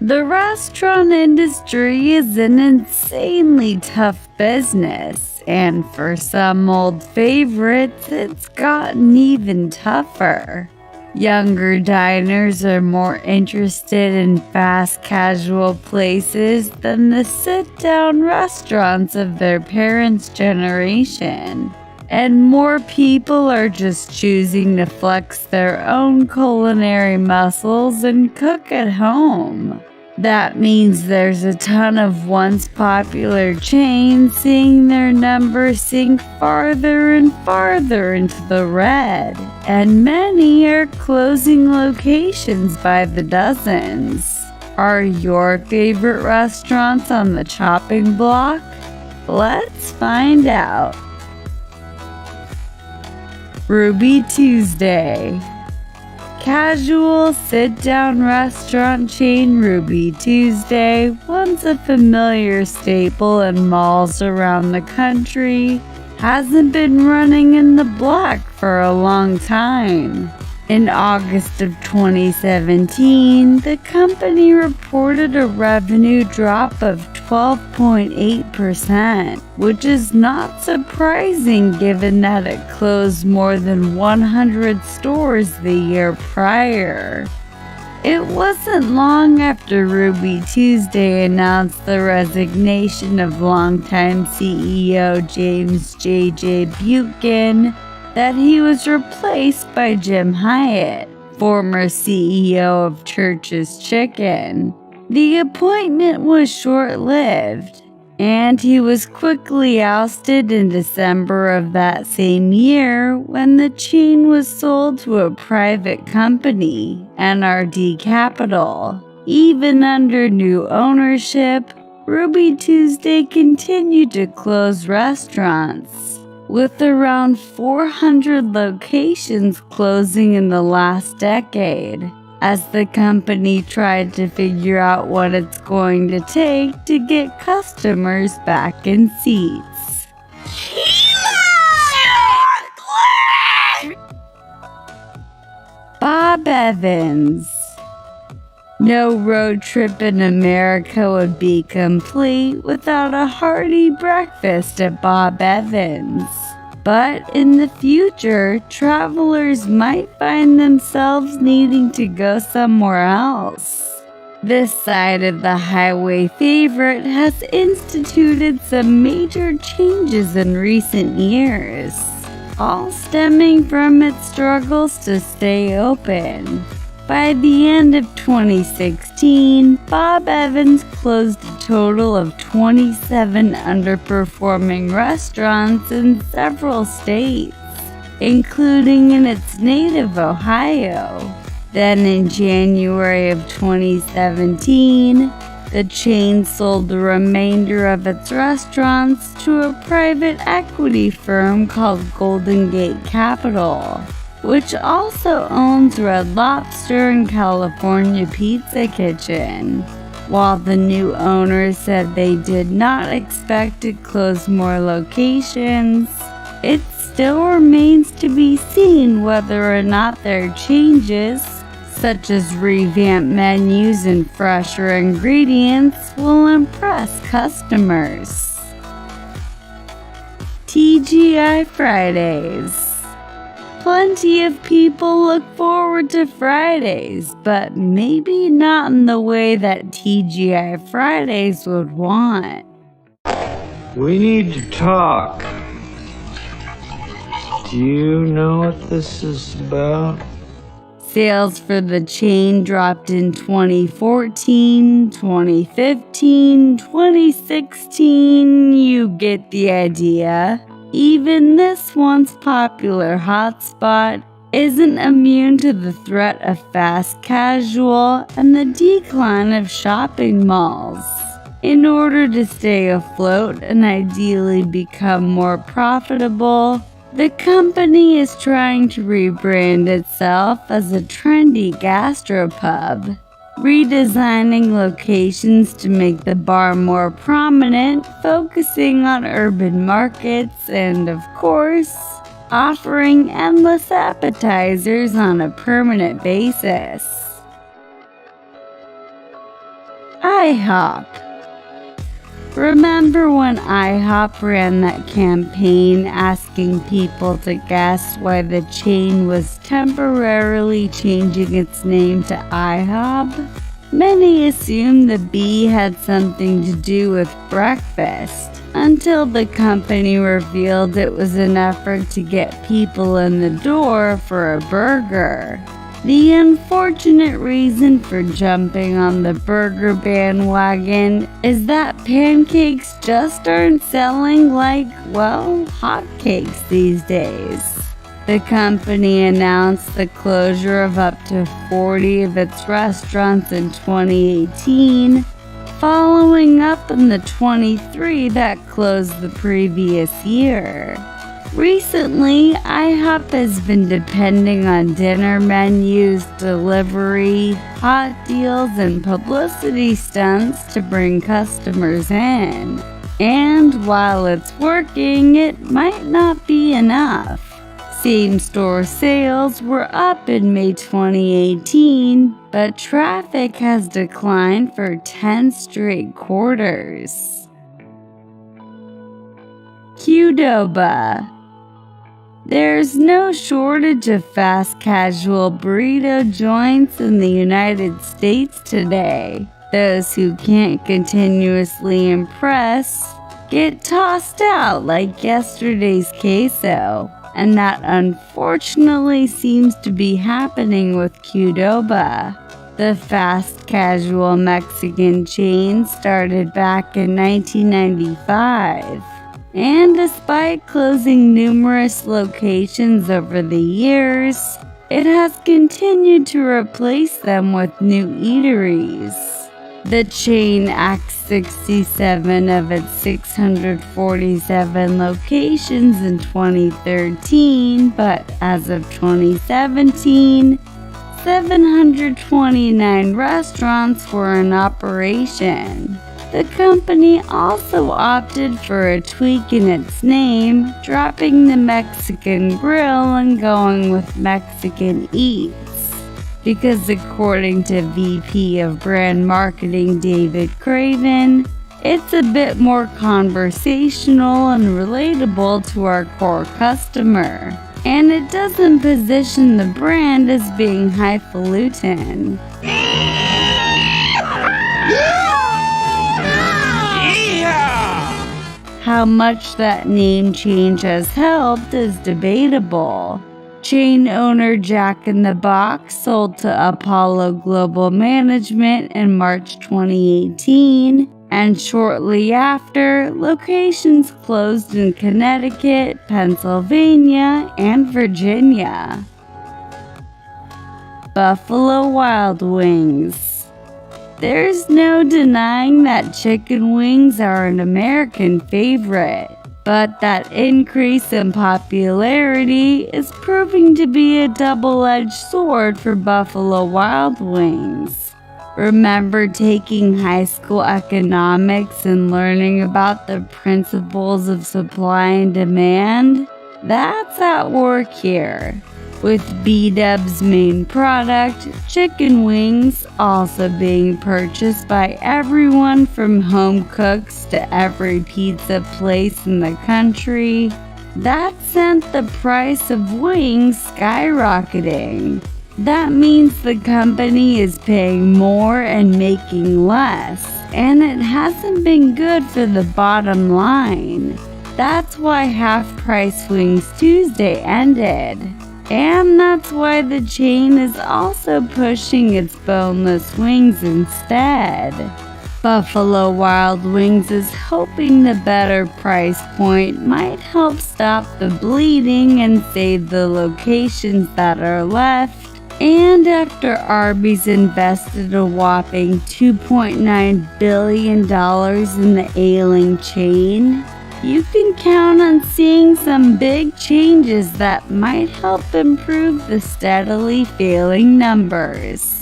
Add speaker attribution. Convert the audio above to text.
Speaker 1: The restaurant industry is an insanely tough business, and for some old favorites, it's gotten even tougher. Younger diners are more interested in fast casual places than the sit-down restaurants of their parents' generation. And more people are just choosing to flex their own culinary muscles and cook at home. That means there's a ton of once popular chains seeing their numbers sink farther and farther into the red, and many are closing locations by the dozens. Are your favorite restaurants on the chopping block? Let's find out. Ruby Tuesday. Casual sit-down restaurant chain Ruby Tuesday, once a familiar staple in malls around the country, hasn't been running in the black for a long time. In August of 2017, the company reported a revenue drop of 12.8%, which is not surprising given that it closed more than 100 stores the year prior. It wasn't long after Ruby Tuesday announced the resignation of longtime CEO James J.J. Buchan that he was replaced by Jim Hyatt, former CEO of Church's Chicken. The appointment was short-lived, and he was quickly ousted in December of that same year when the chain was sold to a private company, NRD Capital. Even under new ownership, Ruby Tuesday continued to close restaurants, with around 400 locations closing in the last decade, as the company tried to figure out what it's going to take to get customers back in seats. Bob Evans. No road trip in America would be complete without a hearty breakfast at Bob Evans. But in the future, travelers might find themselves needing to go somewhere else. This side of the highway favorite has instituted some major changes in recent years, all stemming from its struggles to stay open. By the end of 2016, Bob Evans closed a total of 27 underperforming restaurants in several states, including in its native Ohio. Then in January of 2017, the chain sold the remainder of its restaurants to a private equity firm called Golden Gate Capital, which also owns Red Lobster and California Pizza Kitchen. While the new owner said they did not expect to close more locations, it still remains to be seen whether or not their changes, such as revamped menus and fresher ingredients, will impress customers. TGI Fridays. Plenty of people look forward to Fridays, but maybe not in the way that TGI Fridays would want.
Speaker 2: We need to talk. Do you know what this is about?
Speaker 1: Sales for the chain dropped in 2014, 2015, 2016, you get the idea. Even this once popular hotspot isn't immune to the threat of fast casual and the decline of shopping malls. In order to stay afloat and ideally become more profitable, the company is trying to rebrand itself as a trendy gastropub, redesigning locations to make the bar more prominent, focusing on urban markets, and of course, offering endless appetizers on a permanent basis. IHOP. Remember when IHOP ran that campaign asking people to guess why the chain was temporarily changing its name to IHOB? Many assumed the B had something to do with breakfast, until the company revealed it was an effort to get people in the door for a burger. The unfortunate reason for jumping on the burger bandwagon is that pancakes just aren't selling like, well, hotcakes these days. The company announced the closure of up to 40 of its restaurants in 2018, following up on the 23 that closed the previous year. Recently, IHOP has been depending on dinner menus, delivery, hot deals, and publicity stunts to bring customers in. And while it's working, it might not be enough. Same-store sales were up in May 2018, but traffic has declined for 10 straight quarters. Qdoba. There's no shortage of fast casual burrito joints in the United States today. Those who can't continuously impress get tossed out like yesterday's queso, and that unfortunately seems to be happening with Qdoba. The fast casual Mexican chain started back in 1995. And despite closing numerous locations over the years, it has continued to replace them with new eateries. The chain axed 67 of its 647 locations in 2013, but as of 2017, 729 restaurants were in operation. The company also opted for a tweak in its name, dropping the Mexican Grill and going with Mexican Eats. Because according to VP of Brand Marketing David Craven, it's a bit more conversational and relatable to our core customer, and it doesn't position the brand as being highfalutin. How much that name change has helped is debatable. Chain owner Jack in the Box sold to Apollo Global Management in March 2018, and shortly after, locations closed in Connecticut, Pennsylvania, and Virginia. Buffalo Wild Wings. There's no denying that chicken wings are an American favorite, but that increase in popularity is proving to be a double-edged sword for Buffalo Wild Wings. Remember taking high school economics and learning about the principles of supply and demand? That's at work here, with B-Dub's main product, chicken wings, also being purchased by everyone from home cooks to every pizza place in the country. That sent the price of wings skyrocketing. That means the company is paying more and making less, and it hasn't been good for the bottom line. That's why Half Price Wings Tuesday ended. And that's why the chain is also pushing its boneless wings instead. Buffalo Wild Wings is hoping the better price point might help stop the bleeding and save the locations that are left. And after Arby's invested a whopping $2.9 billion in the ailing chain, you can count on seeing some big changes that might help improve the steadily failing numbers.